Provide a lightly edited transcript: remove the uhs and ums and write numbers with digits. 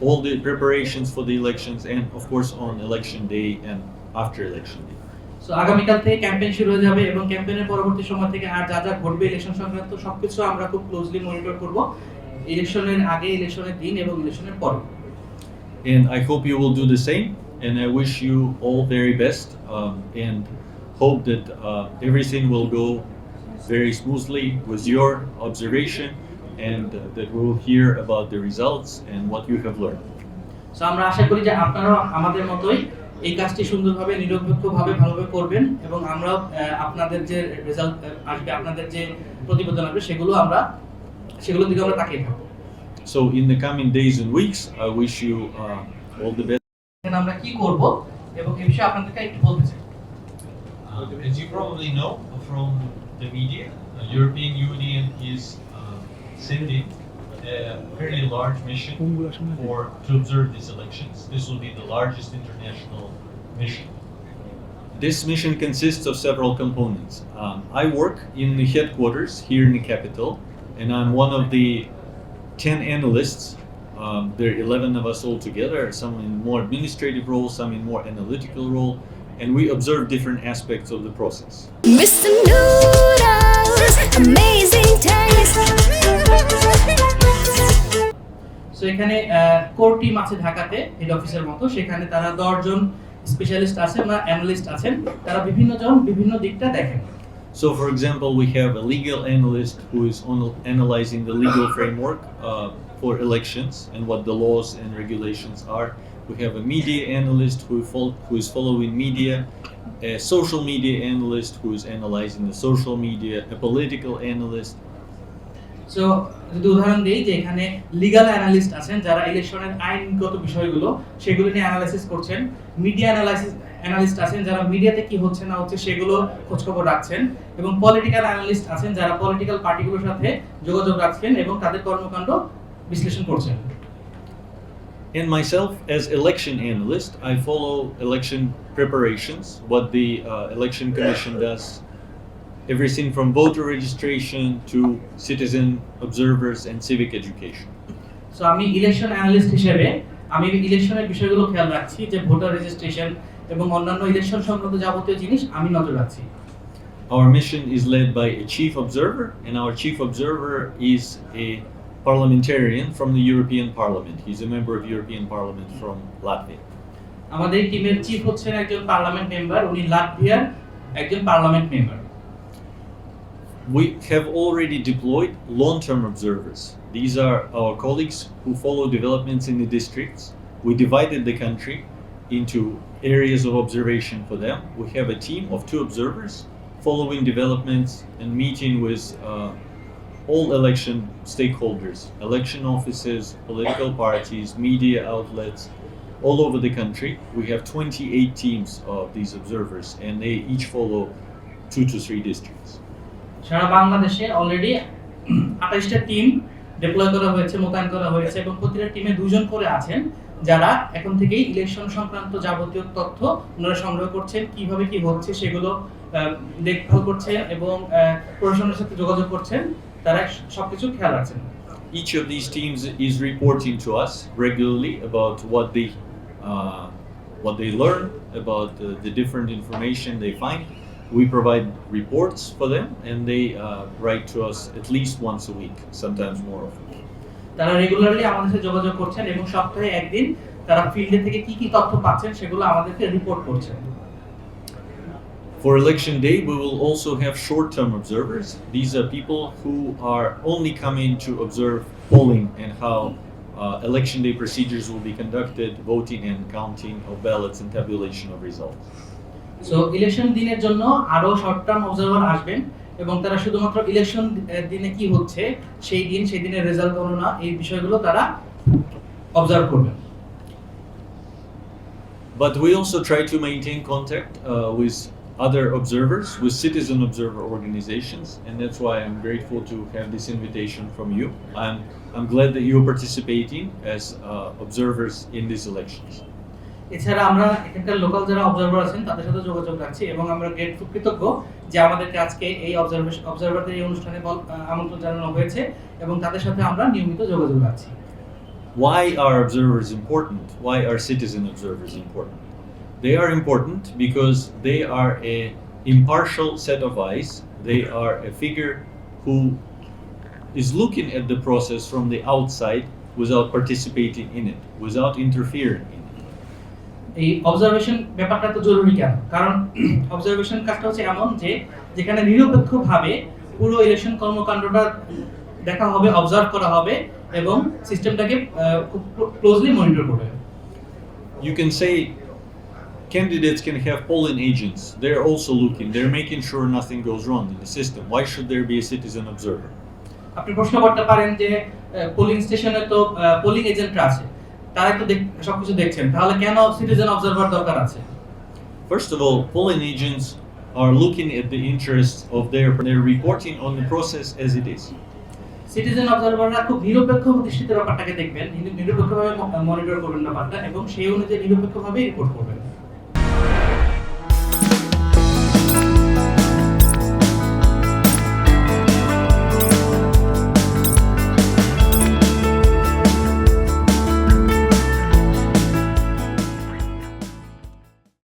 all the preparations for the elections, and of course on election day and after election day. So আগামীকাল থেকে campaign শুরু হয়ে যাবে এবং ক্যাম্পেইনের পরবর্তী সময় থেকে আর যা যা ঘটবে ইলেকশন সংক্রান্ত সবকিছু আমরা খুব ক্লোজলি মনিটর করব, ইলেকশনের আগে, ইলেকশনের দিন এবং ইলেকশনের পরে। And I hope you will do the same, and I wish you all very best, and hope that everything will go very smoothly with your observation, and that we will hear about the results and what you have learned. So আমরা আশা করি যে আপনারাও আমাদের মতোই এই কাজটি সুন্দরভাবে, নিরপেক্ষভাবে, ভালোভাবে করবেন এবং আমরা আপনাদের যে রেজাল্ট আসবে, আপনাদের যে প্রতিবেদন আসবে সেগুলোর দিকে আমরা তাকিয়ে থাকবো। So in the coming days and weeks, I wish you all the best. আমরা কি করব এবং এই বিষয়ে আপনাদেরকে একটু বলতে চাই। As you probably know from the media, the European Union is sending a fairly large mission to observe these elections. This will be the largest international mission. This mission consists of several components. I work in the headquarters here in the capital, and I'm one of the 10 analysts. There are 11 of us all together, some in more administrative role, some in more analytical role, and we observe different aspects of the process. Mr. Noodles, amazing taste. So এখানে core team আছে ঢাকাতে, head অফিসের মতো, সেখানে তারা 10 জন specialist আছেন বা analyst আছেন, তারা বিভিন্ন দিকটা দেখেন। So, for example, we have a legal analyst who is analyzing the legal framework for elections and what the laws and regulations are. We have a media analyst who is following media, a social media analyst who is analyzing the social media, a political analyst. So যদি উদাহরণ দিই যে এখানে legal analyst আছেন যারা ইলেকশনের আইনগত বিষয়গুলো সেগুলো নিয়ে অ্যানালাইসিস করছেন, মিডিয়া অ্যানালিস্ট আছেন যারা মিডিয়াতে কি হচ্ছে না হচ্ছে সেগুলো খোঁজখবর রাখছেন, এবং পলিটিক্যাল অ্যানালিস্ট আছেন যারা পলিটিক্যাল পার্টিগুলোর সাথে যোগাযোগ রাখছেন এবং তাদের কর্মকাণ্ড বিশ্লেষণ করছেন। And myself, as election analyst, I follow election preparations, what the election commission does, everything from voter registration to citizen observers and civic education. So আমি ইলেকশন অ্যানালিস্ট হিসেবে আমি ইলেকশনের বিষয়গুলো খেয়াল রাখছি, যে ভোটার রেজিস্ট্রেশন এবং অন্যান্য ইলেকশন সংক্রান্ত যাবতীয় জিনিস আমি নজর রাখছি। Our mission is led by a chief observer, and our chief observer is a parliamentarian from the European Parliament. He's a member of European Parliament from Latvia. আমাদের টিমের চিফ হচ্ছেন একজন পার্লামেন্ট মেম্বার, উনি লাটভিয়ার একজন parliament member. We have already deployed long-term observers. These are our colleagues who follow developments in the districts. We divided the country into areas of observation for them. We have a team of 2 observers following developments and meeting with all election stakeholders, election offices, political parties, media outlets, all over the country. We have 28 teams of these observers, and they each follow 2 to 3 districts. সারা বাংলাদেশে already 28টা team deploy করা হয়েছে, মোতায়েন করা হয়েছে, এবং প্রতিটা টিমে 2 জন করে আছেন যারা এখন থেকেই ইলেকশন সংক্রান্ত যাবতীয় তথ্য ওনারা সংগ্রহ করছেন, কিভাবে কি হচ্ছে সেগুলো দেখভাল করছেন এবং প্রশাসনের সাথে যোগাযোগ করছেন, তারা সবকিছু খেয়াল রাখছেন। Each of these teams is reporting to us regularly about what they learn, about the different information they find. We provide reports for them, and they write to us at least once a week, sometimes more often. তারা regularly আমাদের সাথে যোগাযোগ করছেন এবং সপ্তাহে একদিন তারা ফিল্ডে থেকে কি তথ্য পাচ্ছেন সেগুলো আমাদেরকে রিপোর্ট করছেন। For election day, we will also have short-term observers. These are people who are only coming to observe polling and how election day procedures will be conducted, voting and counting of ballots and tabulation of results. So election দিনের জন্য আরো short term observer আসবেন এবং তারা শুধুমাত্র election দিনে কি হচ্ছে সেই দিনের রেজাল্ট গণনা এই বিষয়গুলো তারা অবজার্ভ করবেন। But we also try to maintain contact with other observers, with citizen observer organizations, and that's why I'm grateful to have this invitation from you. I'm glad that you're participating as observers in these elections. এছাড়া আমরা এখানকার local যারা observer আছেন তাদের সাথে যোগাযোগ রাখছি এবং আমরা গ্রেটফুল, কৃতজ্ঞ যে আমাদেরকে আজকে এই অবজারভারদের এই অনুষ্ঠানে আমন্ত্রণ জানানো হয়েছে এবং তাদের সাথে আমরা নিয়মিত যোগাযোগ রাখছি। why are observers important? Why are citizen observers important? They are important because they are a impartial set of eyes. They are a figure who is looking at the process from the outside without participating in it, without interfering in it. এই observation ব্যাপারটা তো জরুরি কেন? কারণ observation কাজটা হচ্ছে এমন যে যেখানে নিরপেক্ষভাবে পুরো ইলেকশন কর্মকাণ্ডটা দেখা হবে, অবজার্ভ করা হবে এবং সিস্টেমটাকে খুব ক্লোজলি মনিটর করবে। You can say candidates can have polling agents. They're also looking. They're making sure nothing goes wrong in the system. Why should there be a citizen observer? আপনি প্রশ্ন করতে পারেন যে পোলিং স্টেশনে তো পোলিং এজেন্টরা আছে, তারা তো সবকিছু দেখছেন, তাহলে কেন সিটিজেন অবজারভার দরকার আছে? First of all, polling agents are looking at the interests of they're reporting on the process as it is. Citizen অবজারভাররা খুব নিরপেক্ষ দৃষ্টিতে ব্যাপারটাকে দেখবেন, নিরপেক্ষভাবে মনিটর করবেন ব্যাপারটা এবং সেই অনুযায়ী নিরপেক্ষভাবে রিপোর্ট করবেন।